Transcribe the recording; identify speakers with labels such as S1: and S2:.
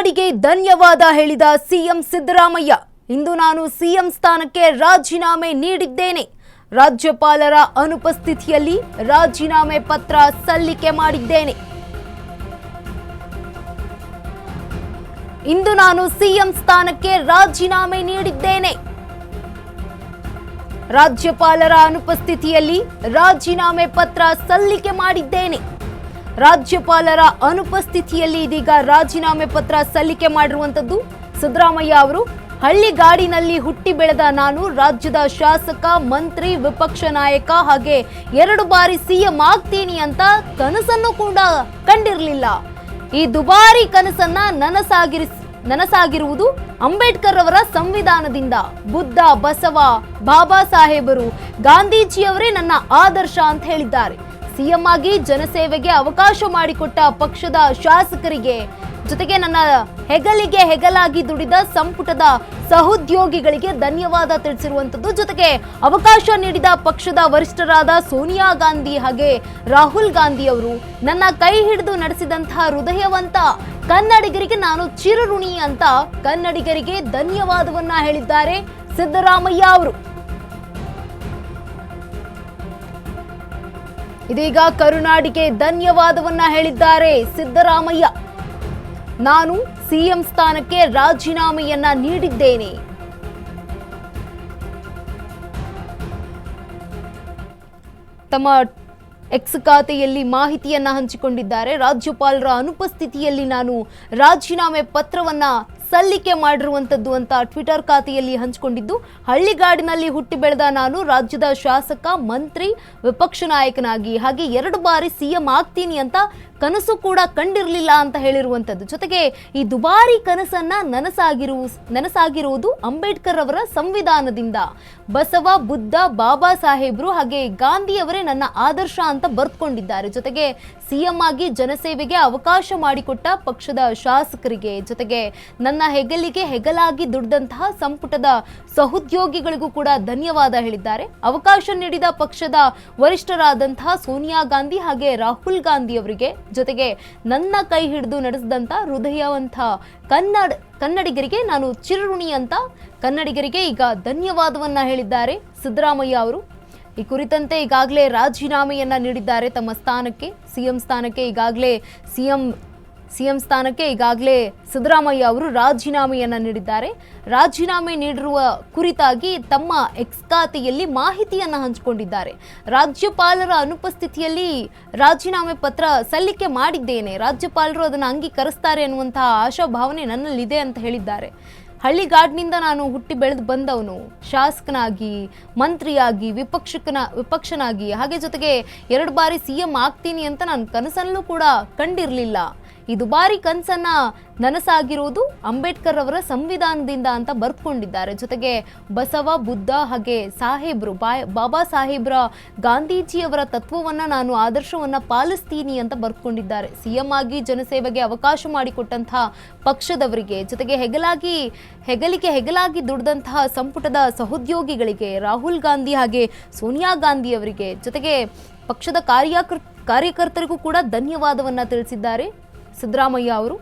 S1: ಕರುನಾಡಿಗೆ ಧನ್ಯವಾದ ಹೇಳಿದ ಸಿಎಂ ಸಿದ್ದರಾಮಯ್ಯ. ಇಂದು ನಾನು ಸಿಎಂ ಸ್ಥಾನಕ್ಕೆ ರಾಜೀನಾಮೆ ನೀಡಿದ್ದೇನೆ. ರಾಜ್ಯಪಾಲರ ಅನುಪಸ್ಥಿತಿಯಲ್ಲಿ ರಾಜೀನಾಮೆ ಪತ್ರ ಸಲ್ಲಿಕೆ ಮಾಡಿದ್ದೇನೆ. ಇಂದು ನಾನು ಸಿಎಂ ಸ್ಥಾನಕ್ಕೆ ರಾಜೀನಾಮೆ ನೀಡಿದ್ದೇನೆ. ರಾಜ್ಯಪಾಲರ ಅನುಪಸ್ಥಿತಿಯಲ್ಲಿ ರಾಜೀನಾಮೆ ಪತ್ರ ಸಲ್ಲಿಕೆ ಮಾಡಿದ್ದೇನೆ. ರಾಜ್ಯಪಾಲರ ಅನುಪಸ್ಥಿತಿಯಲ್ಲಿ ಇದೀಗ ರಾಜೀನಾಮೆ ಪತ್ರ ಸಲ್ಲಿಕೆ ಮಾಡಿರುವಂತದ್ದು ಸಿದ್ದರಾಮಯ್ಯ ಅವರು. ಹಳ್ಳಿಗಾಡಿನಲ್ಲಿ ಹುಟ್ಟಿ ಬೆಳೆದ ನಾನು ರಾಜ್ಯದ ಶಾಸಕ, ಮಂತ್ರಿ, ವಿಪಕ್ಷ ನಾಯಕ ಹಾಗೆ 2 ಬಾರಿ ಸಿಎಂ ಆಗ್ತೀನಿ ಅಂತ ಕನಸನ್ನು ಕೂಡ ಕಂಡಿರಲಿಲ್ಲ. ಈ ದುಬಾರಿ ಕನಸನ್ನ ನನಸಾಗಿರುವುದು ಅಂಬೇಡ್ಕರ್ ಅವರ ಸಂವಿಧಾನದಿಂದ. ಬುದ್ಧ, ಬಸವ, ಬಾಬಾ ಸಾಹೇಬರು, ಗಾಂಧೀಜಿಯವರೇ ನನ್ನ ಆದರ್ಶ ಅಂತ ಹೇಳಿದ್ದಾರೆ. ಸಿಎಂ ಆಗಿ ಜನಸೇವೆಗೆ ಅವಕಾಶ ಮಾಡಿಕೊಟ್ಟ ಪಕ್ಷದ ಶಾಸಕರಿಗೆ, ಜೊತೆಗೆ ನನ್ನ ಹೆಗಲಿಗೆ ಹೆಗಲಾಗಿ ದುಡಿದ ಸಂಪುಟದ ಸಹೋದ್ಯೋಗಿಗಳಿಗೆ ಧನ್ಯವಾದ ತಿಳಿಸಿರುವಂತದ್ದು. ಜೊತೆಗೆ ಅವಕಾಶ ನೀಡಿದ ಪಕ್ಷದ ವರಿಷ್ಠರಾದ ಸೋನಿಯಾ ಗಾಂಧಿ ಹಾಗೆ ರಾಹುಲ್ ಗಾಂಧಿ ಅವರು, ನನ್ನ ಕೈ ಹಿಡಿದು ನಡೆಸಿದಂತಹ ಹೃದಯವಂತ ಕನ್ನಡಿಗರಿಗೆ ನಾನು ಚಿರಋಣಿ ಅಂತ ಕನ್ನಡಿಗರಿಗೆ ಧನ್ಯವಾದವನ್ನ ಹೇಳಿದ್ದಾರೆ ಸಿದ್ದರಾಮಯ್ಯ ಅವರು. ಇದೀಗ ಕರುನಾಡಿಗೆ ಧನ್ಯವಾದವನ್ನ ಹೇಳಿದ್ದಾರೆ ಸಿದ್ದರಾಮಯ್ಯ. ನಾನು ಸಿಎಂ ಸ್ಥಾನಕ್ಕೆ ರಾಜೀನಾಮೆಯನ್ನ ನೀಡಿದ್ದೇನೆ. ತಮ್ಮ ಎಕ್ಸ್ ಖಾತೆಯಲ್ಲಿ ಮಾಹಿತಿಯನ್ನ ಹಂಚಿಕೊಂಡಿದ್ದಾರೆ. ರಾಜ್ಯಪಾಲರ ಅನುಪಸ್ಥಿತಿಯಲ್ಲಿ ನಾನು ರಾಜೀನಾಮೆ ಪತ್ರವನ್ನ ಸಲ್ಲಿಕೆ ಮಾಡಿರುವಂತದ್ದು ಅಂತ ಟ್ವಿಟರ್ ಖಾತೆಯಲ್ಲಿ ಹಂಚಿಕೊಂಡಿದ್ದು, ಹಳ್ಳಿಗಾಡಿನಲ್ಲಿ ಹುಟ್ಟಿ ಬೆಳೆದ ನಾನು ರಾಜ್ಯದ ಶಾಸಕ, ಮಂತ್ರಿ, ವಿಪಕ್ಷ ನಾಯಕನಾಗಿ ಹಾಗೆ 2 ಬಾರಿ ಸಿಎಂ ಆಗ್ತೀನಿ ಅಂತ ಕನಸು ಕೂಡ ಕಂಡಿರಲಿಲ್ಲ ಅಂತ ಹೇಳಿರುವಂತದ್ದು. ಜೊತೆಗೆ ಈ ದುಬಾರಿ ಕನಸನ್ನ ನನಸಾಗಿರುವುದು ಅಂಬೇಡ್ಕರ್ ಅವರ ಸಂವಿಧಾನದಿಂದ. ಬಸವ, ಬುದ್ಧ, ಬಾಬಾ ಸಾಹೇಬ್ರು ಹಾಗೆ ಗಾಂಧಿಯವರೇ ನನ್ನ ಆದರ್ಶ ಅಂತ ಬರ್ತ್ಕೊಂಡಿದ್ದಾರೆ. ಜೊತೆಗೆ ಸಿಎಂ ಆಗಿ ಜನಸೇವೆಗೆ ಅವಕಾಶ ಮಾಡಿಕೊಟ್ಟ ಪಕ್ಷದ ಶಾಸಕರಿಗೆ, ಜೊತೆಗೆ ನನ್ನ ಹೆಗಲಿಗೆ ಹೆಗಲಾಗಿ ದುಡಿದಂತಹ ಸಂಪುಟದ ಸಹೋದ್ಯೋಗಿಗಳಿಗೂ ಕೂಡ ಧನ್ಯವಾದ ಹೇಳಿದ್ದಾರೆ. ಅವಕಾಶ ನೀಡಿದ ಪಕ್ಷದ ವರಿಷ್ಠರಾದಂತಹ ಸೋನಿಯಾ ಗಾಂಧಿ ಹಾಗೆ ರಾಹುಲ್ ಗಾಂಧಿ ಅವರಿಗೆ, ಜೊತೆಗೆ ನನ್ನ ಕೈ ಹಿಡಿದು ನಡೆಸಿದಂತ ಹೃದಯವಂತ ಕನ್ನಡಿಗರಿಗೆ ನಾನು ಚಿರಋಣಿ ಅಂತ ಕನ್ನಡಿಗರಿಗೆ ಈಗ ಧನ್ಯವಾದವನ್ನ ಹೇಳಿದ್ದಾರೆ ಸಿದ್ದರಾಮಯ್ಯ ಅವರು. ಈ ಕುರಿತಂತೆ ಈಗಾಗಲೇ ರಾಜೀನಾಮೆಯನ್ನ ನೀಡಿದ್ದಾರೆ ತಮ್ಮ ಸ್ಥಾನಕ್ಕೆ. ಸಿಎಂ ಸ್ಥಾನಕ್ಕೆ ಈಗಾಗಲೇ ಸಿದ್ದರಾಮಯ್ಯ ಅವರು ರಾಜೀನಾಮೆಯನ್ನ ನೀಡಿದ್ದಾರೆ. ರಾಜೀನಾಮೆ ನೀಡಿರುವ ಕುರಿತಾಗಿ ತಮ್ಮ ಎಕ್ಸ್ ಖಾತೆಯಲ್ಲಿ ಮಾಹಿತಿಯನ್ನ ಹಂಚಿಕೊಂಡಿದ್ದಾರೆ. ರಾಜ್ಯಪಾಲರ ಅನುಪಸ್ಥಿತಿಯಲ್ಲಿ ರಾಜೀನಾಮೆ ಪತ್ರ ಸಲ್ಲಿಕೆ ಮಾಡಿದ್ದೇನೆ. ರಾಜ್ಯಪಾಲರು ಅದನ್ನು ಅಂಗೀಕರಿಸ್ತಾರೆ ಅನ್ನುವಂತಹ ಆಶಾಭಾವನೆ ನನ್ನಲ್ಲಿದೆ ಅಂತ ಹೇಳಿದ್ದಾರೆ. ಹಳ್ಳಿಗಾಡಿನಿಂದ ನಾನು ಹುಟ್ಟಿ ಬೆಳೆದು ಬಂದವನು, ಶಾಸಕನಾಗಿ, ಮಂತ್ರಿಯಾಗಿ, ವಿಪಕ್ಷನಾಗಿ ಹಾಗೆ ಜೊತೆಗೆ 2 ಬಾರಿ ಸಿಎಂ ಆಗ್ತೀನಿ ಅಂತ ನಾನು ಕನಸಲ್ಲೂ ಕೂಡ ಕಂಡಿರಲಿಲ್ಲ. ಈ ದುಬಾರಿ ಕನಸನ್ನ ನನಸಾಗಿರುವುದು ಅಂಬೇಡ್ಕರ್ ಅವರ ಸಂವಿಧಾನದಿಂದ ಅಂತ ಬರ್ತ್ಕೊಂಡಿದ್ದಾರೆ. ಜೊತೆಗೆ ಬಸವ, ಬುದ್ಧ ಹಾಗೆ ಸಾಹೇಬ್ರು, ಬಾಬಾ ಸಾಹೇಬ್ರ, ಗಾಂಧೀಜಿಯವರ ತತ್ವವನ್ನ ನಾನು ಆದರ್ಶವನ್ನ ಪಾಲಿಸ್ತೀನಿ ಅಂತ ಬರ್ತ್ಕೊಂಡಿದ್ದಾರೆ. ಸಿಎಂ ಆಗಿ ಜನಸೇವೆಗೆ ಅವಕಾಶ ಮಾಡಿಕೊಟ್ಟಂತಹ ಪಕ್ಷದವರಿಗೆ, ಜೊತೆಗೆ ಹೆಗಲಿಗೆ ಹೆಗಲಾಗಿ ದುಡಿದಂತಹ ಸಂಪುಟದ ಸಹೋದ್ಯೋಗಿಗಳಿಗೆ, ರಾಹುಲ್ ಗಾಂಧಿ ಹಾಗೆ ಸೋನಿಯಾ ಗಾಂಧಿ ಅವರಿಗೆ, ಜೊತೆಗೆ ಪಕ್ಷದ ಕಾರ್ಯಕರ್ತರಿಗೂ ಕೂಡ ಧನ್ಯವಾದವನ್ನ ತಿಳಿಸಿದ್ದಾರೆ ಸಿದ್ದರಾಮಯ್ಯ ಅವರು.